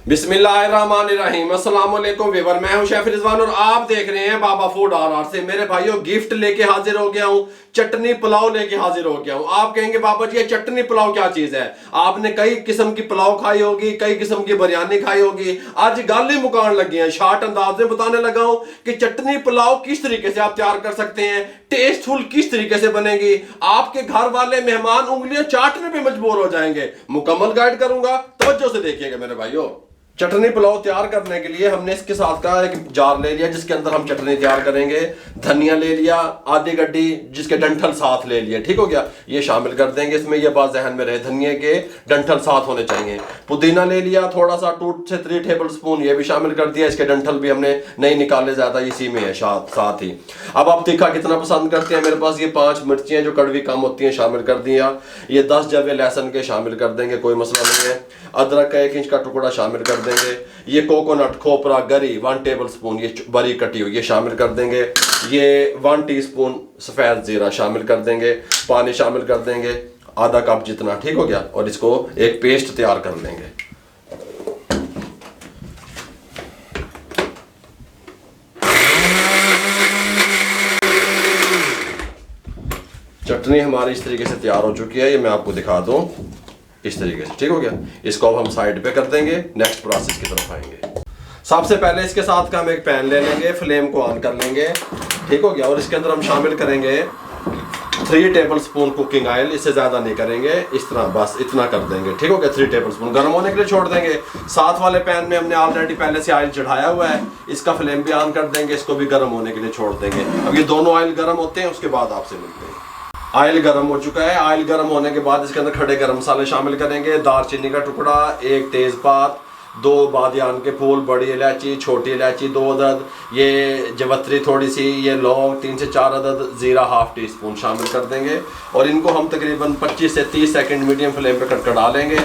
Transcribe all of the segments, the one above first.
बिस्मिल्लाहिर्रहमानिर्रहीम। अस्सलाम वालेकुम व्यूअर, मैं हूं शेफ रिजवान और आप देख रहे हैं बाबा फूड आर से। मेरे भाइयों, गिफ्ट लेके हाजिर हो गया हूं, चटनी पुलाव लेके हाजिर हो गया हूं। आप कहेंगे बाबा जी ये चटनी पुलाव क्या चीज है? आपने कई किस्म की पुलाव खाई होगी, कई किस्म की बिरयानी खाई होगी। आज गल ही मुकान लगे हैं, शार्ट अंदाज में बताने लगा हूं कि चटनी पुलाव किस तरीके से आप तैयार कर सकते हैं, टेस्टफुल किस तरीके से बनेगी, आपके घर वाले मेहमान उंगलियां चाटने पे मजबूर हो जाएंगे। मुकम्मल गाइड करूंगा, तवज्जो से देखिएगा मेरे भाइयों। चटनी पुलाव तैयार करने के लिए हमने इसके साथ का एक जार ले लिया जिसके अंदर हम चटनी तैयार करेंगे। धनिया ले लिया आधी गड्डी जिसके डंठल साथ ले लिए, ठीक हो गया। ये शामिल कर देंगे इसमें, ये बात जहन में रहे, धनिया के डंठल साथ होने चाहिए। पुदीना ले लिया थोड़ा सा 2 से 3 टेबल स्पून, ये भी शामिल कर दिया। इसके डंठल भी हमने नहीं निकाले, ज्यादा इसी में है साथ ही। अब आप तीखा कितना पसंद करते हैं? मेरे पास ये 5 मिर्चियां जो कड़वी कम होती हैं शामिल कर दिया। ये 10 जवे लहसुन के शामिल कर देंगे, कोई मसला नहीं है। अदरक का 1 इंच का टुकड़ा शामिल कर देंगे। ये कोकोनट खोपरा गरी 1 टेबल स्पून, ये बारीक कटी हुई, ये शामिल कर देंगे। ये 1 टीस्पून सफेद जीरा शामिल कर देंगे। पानी शामिल कर देंगे आधा कप जितना, ठीक हो गया। और इसको एक पेस्ट तैयार कर लेंगे। चटनी हमारी इस तरीके से तैयार हो चुकी है, ये मैं आपको दिखा दूं इस तरीके से, ठीक हो गया। इसको अब हम साइड पे कर देंगे, नेक्स्ट प्रोसेस की तरफ आएंगे। सबसे पहले इसके साथ का हम एक पैन ले लेंगे, फ्लेम को ऑन कर लेंगे, ठीक हो गया। और इसके अंदर हम शामिल करेंगे 3 टेबल स्पून कुकिंग ऑयल, इससे ज़्यादा नहीं करेंगे, इस तरह बस इतना कर देंगे, ठीक हो गया। 3 टेबल स्पून गर्म होने के लिए छोड़ देंगे। साथ वाले पैन में हमने ऑलरेडी पहले से ऑयल चढ़ाया हुआ है, इसका फ्लेम भी ऑन कर देंगे, इसको भी गर्म होने के लिए छोड़ देंगे। अब ये दोनों ऑयल गर्म होते हैं, उसके बाद आपसे मिलते हैं। ऑयल गर्म हो चुका है। ऑयल गर्म होने के बाद इसके अंदर खड़े गरम मसाले शामिल करेंगे। दालचीनी का टुकड़ा, 1 तेज़पात, 2 बादियान के फूल, बड़ी इलायची, छोटी इलायची 2 अदद, ये जवत्री थोड़ी सी, ये लौंग 3 से 4 अदद, ज़ीरा 1/2 टीस्पून शामिल कर देंगे। और इनको हम तकरीबन 25 से 30 सेकंड मीडियम फ्लेम पे कड़कड़ा लेंगे।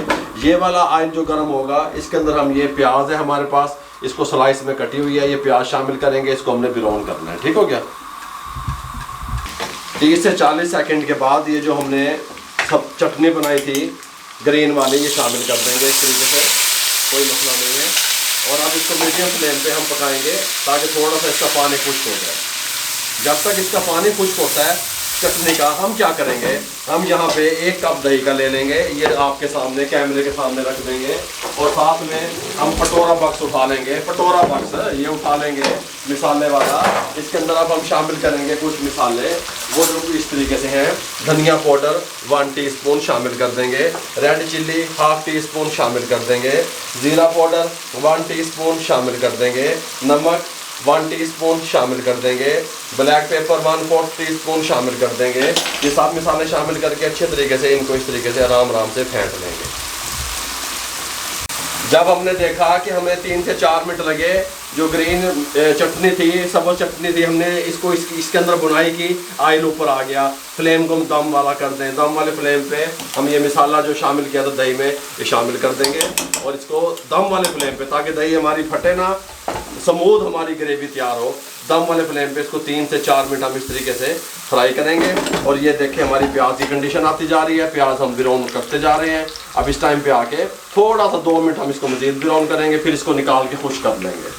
ये वाला ऑयल जो गर्म होगा इसके अंदर हम, ये प्याज है हमारे पास, इसको स्लाइस में कटी हुई है, ये प्याज शामिल करेंगे। इसको हमने ब्राउन करना है, ठीक हो गया। 30 से 40 सेकंड के बाद ये जो हमने सब चटनी बनाई थी ग्रीन वाली, ये शामिल कर देंगे इस तरीके से, कोई मसला नहीं है। और अब इसको मीडियम फ्लेम पे हम पकाएंगे ताकि थोड़ा सा इसका पानी खुश्क हो जाए। जब तक इसका पानी खुश्क होता है चटनी का, हम क्या करेंगे, हम यहाँ पे 1 कप दही का ले लेंगे, ये आपके सामने कैमरे के सामने रख देंगे। और साथ में हम कटोरा बक्स उठा लेंगे, कटोरा बक्स ये उठा लेंगे मिसाले वाला। इसके अंदर अब हम शामिल करेंगे कुछ मिसाले, वो जो इस तरीके से हैं। धनिया पाउडर 1 टीस्पून शामिल कर देंगे। रेड चिल्ली 1/2 टीस्पून शामिल कर देंगे। ज़ीरा पाउडर 1 टीस्पून शामिल कर देंगे। नमक 1 टीस्पून शामिल कर देंगे। ब्लैक पेपर 1/4 टीस्पून शामिल कर देंगे। ये सब मसाले शामिल करके अच्छे तरीके से इनको इस तरीके से आराम से फेंट लेंगे। जब हमने देखा कि हमें 3 से 4 मिनट लगे, जो ग्रीन चटनी थी, सब्ज़ चटनी थी, हमने इसको इसके अंदर बुनाई की, ऑयल ऊपर आ गया। फ्लेम को हम दम वाला कर दें, दम वाले फ्लेम पे हम ये मसाला जो शामिल किया था दही में, ये शामिल कर देंगे। और इसको दम वाले फ्लेम पे, ताकि दही हमारी फटे ना, स्मूथ हमारी ग्रेवी तैयार हो, दम वाले फ्लेम पे इसको 3 से 4 मिनट हम इस तरीके से फ्राई करेंगे। और ये देखें हमारी प्याज की कंडीशन आती जा रही है, प्याज हम ब्राउन करते जा रहे हैं। अब इस टाइम पे आके थोड़ा सा 2 मिनट हम इसको मजीद ब्राउन करेंगे, फिर इसको निकाल के खुश कर लेंगे।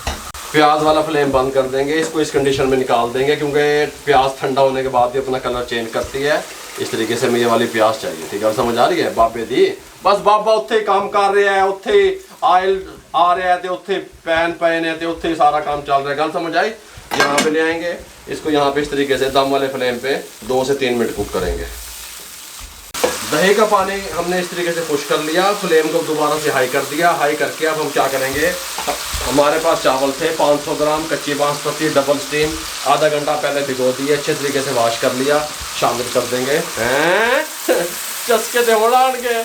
प्याज वाला फ्लेम बंद कर देंगे, इसको इस कंडीशन में निकाल देंगे, क्योंकि प्याज ठंडा होने के बाद भी अपना कलर चेंज करती है। इस तरीके से मुझे वाली प्याज चाहिए, ठीक है, समझ आ रही है बाबे दी? बस बाबा उत्थे ही काम कर रहा है, उत्थे ही ऑयल आ रहा है, तो उत्थे पैन पे ने, तो उत्थे ही सारा काम चल रहा है। गल समझ आई? यहाँ पे ले आएंगे इसको, यहाँ पे इस तरीके से दम वाले फ्लेम पे 2 से 3 मिनट कुक करेंगे। दही का पानी हमने इस तरीके से खुश कर लिया, फ्लेम को दोबारा से हाई कर दिया। हाई करके अब हम क्या करेंगे, हमारे पास चावल थे 500 ग्राम कच्ची बासमती डबल स्टीम, आधा घंटा पहले भिगो दिए, अच्छे तरीके से वॉश कर लिया, शामिल कर देंगे। चस्के दे उड़ान के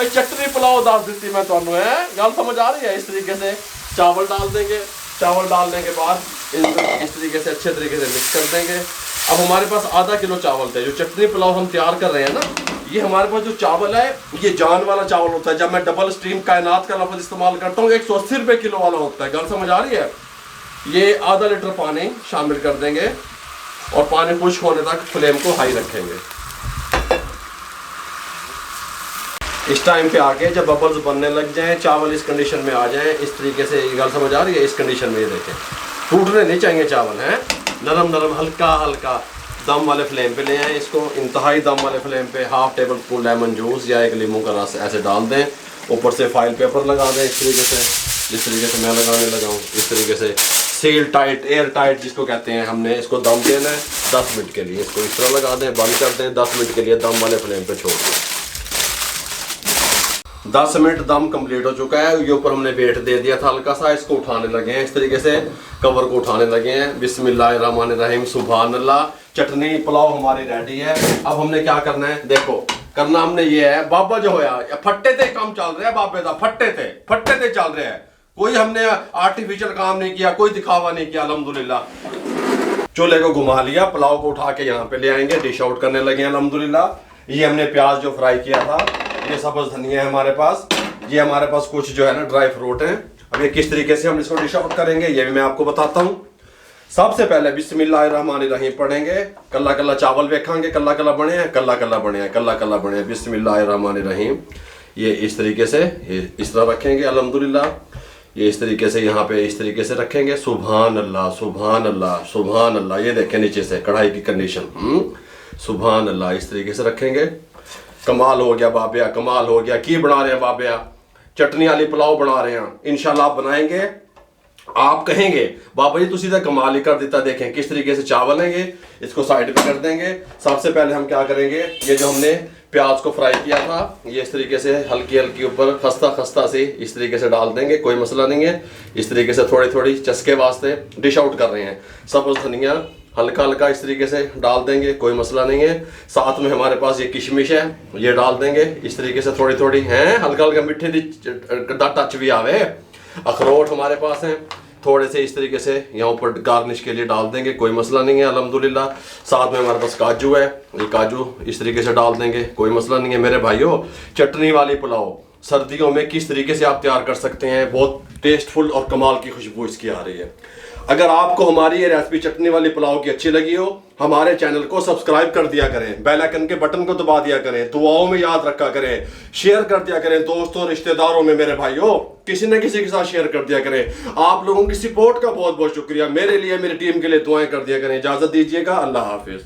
चटनी पुलाव दस दी मैं तुम्हें, है गल समझ आ रही है? इस तरीके से चावल डाल देंगे। चावल डालने के बाद इस तरीके से अच्छे तरीके से मिक्स कर देंगे। अब हमारे पास आधा किलो चावल थे, जो चटनी पुलाव हम तैयार कर रहे हैं ना, ये हमारे पास जो चावल है ये जान वाला चावल होता है। जब मैं डबल स्ट्रीम कायनात का लफ्ज़ इस्तेमाल करता हूँ 180 रुपये किलो वाला होता है। गल समझ आ रही है? ये आधा लीटर पानी शामिल कर देंगे और पानी खुश्क होने तक फ्लेम को हाई रखेंगे। इस टाइम पे आके जब बबल्स बनने लग जाएं, चावल इस कंडीशन में आ जाएं, इस तरीके से, ये गल समझ आ रही है, इस कंडीशन में ये देखें, टूटने नहीं चाहिए चावल हैं, नरम नरम हल्का हल्का दम वाले फ्लेम पे ले आएँ इसको। इंतहाई दम वाले फ्लेम पे half table spoon lemon juice या एक नींबू का रस ऐसे डाल दें, ऊपर से फॉइल पेपर लगा दें इस तरीके से, जिस तरीके से मैं लगाने लगा हूँ, इस तरीके से सील टाइट, एयर टाइट जिसको कहते हैं। हमने इसको दम देना है 10 मिनट के लिए, इसको इस तरह लगा दें, बंद कर दें, 10 मिनट के लिए दम वाले फ्लेम पे छोड़ दें। 10 मिनट दम कंप्लीट हो चुका है। ये ऊपर हमने वेट दे दिया था हल्का सा, इसको उठाने लगे हैं इस तरीके से, कवर को उठाने लगे हैं। बिस्मिल्लाहिर्रहमानिर्रहीम, सुभान अल्लाह। चटनी पुलाव हमारी रेडी है। अब हमने क्या करना है, देखो करना हमने ये है, बाबा जो है फट्टे थे काम चल रहा है, बाबे का फट्टे थे चल रहे हैं, कोई हमने आर्टिफिशियल काम नहीं किया, कोई दिखावा नहीं किया। अल्हम्दुलिल्लाह चूल्हे को घुमा लिया, पुलाव को उठा के यहाँ पे ले आएंगे, डिश आउट करने लगे हैं अल्हम्दुलिल्लाह। ये हमने प्याज जो फ्राई किया था, ये सब्ज धनिया है हमारे पास, ये हमारे पास कुछ जो है ना ड्राई फ्रूट हैं। अब ये किस तरीके से हम इसको डिश आउट करेंगे ये भी मैं आपको बताता हूँ। सबसे पहले बिस्मिल्लाहिर्रहमानिर्रहीम पढ़ेंगे, कल्ला कल्ला चावल देखेंगे, कल्ला कल्ला बने हैं, कल्ला कल्ला बने हैं, कल्ला कल्ला बने हैं। बिस्मिल्लाहिर्रहमानिर्रहीम, ये इस तरीके से, ये इस तरह रखेंगे अल्हम्दुलिल्लाह। ये इस तरीके से यहाँ पे इस तरीके से रखेंगे। सुभान अल्लाह, सुभान अल्लाह, सुभान अल्लाह। ये देखें नीचे से कढ़ाई की कंडीशन, सुभान अल्लाह, इस तरीके से रखेंगे। कमाल हो गया बाबिया, कमाल हो गया। की बना रहे हैं बाबिया, चटनी वाली पुलाव बना रहे हैं। इंशाल्लाह आप बनाएंगे, आप कहेंगे बाबा जी तुसी तो कमाल ही कर देता। देखें किस तरीके से चावल हैं, ये इसको साइड पे कर देंगे। सबसे पहले हम क्या करेंगे, ये जो हमने प्याज को फ्राई किया था, ये इस तरीके से हल्की हल्की ऊपर खस्ता खस्ता से इस तरीके से डाल देंगे, कोई मसला नहीं है। इस तरीके से थोड़ी थोड़ी चस्के वास्ते डिश आउट कर रहे हैं। सब्ज धनिया हल्का हल्का इस तरीके से डाल देंगे, कोई मसला नहीं है। साथ में हमारे पास ये किशमिश है, ये डाल देंगे इस तरीके से थोड़ी थोड़ी हैं, हल्का हल्का मिठे दी टच भी आवे। अखरोट हमारे पास हैं, थोड़े से इस तरीके से यहाँ ऊपर गार्निश के लिए डाल देंगे, कोई मसला नहीं है अल्हम्दुलिल्लाह। साथ में हमारे पास काजू है, ये काजू इस तरीके से डाल देंगे, कोई मसला नहीं है। मेरे भाइयों चटनी वाली पुलाव सर्दियों में किस तरीके से आप तैयार कर सकते हैं, बहुत टेस्टफुल और कमाल की खुशबू इसकी आ रही है। अगर आपको हमारी ये रेसिपी चटनी वाली पुलाव की अच्छी लगी हो, हमारे चैनल को सब्सक्राइब कर दिया करें, बेल आइकन के बटन को दबा दिया करें, दुआओं में याद रखा करें, शेयर कर दिया करें दोस्तों रिश्तेदारों में। मेरे भाइयों किसी न किसी के साथ शेयर कर दिया करें। आप लोगों की सपोर्ट का बहुत बहुत शुक्रिया। मेरे लिए, मेरी टीम के लिए दुआएं कर दिया करें। इजाजत दीजिएगा, अल्लाह हाफिज।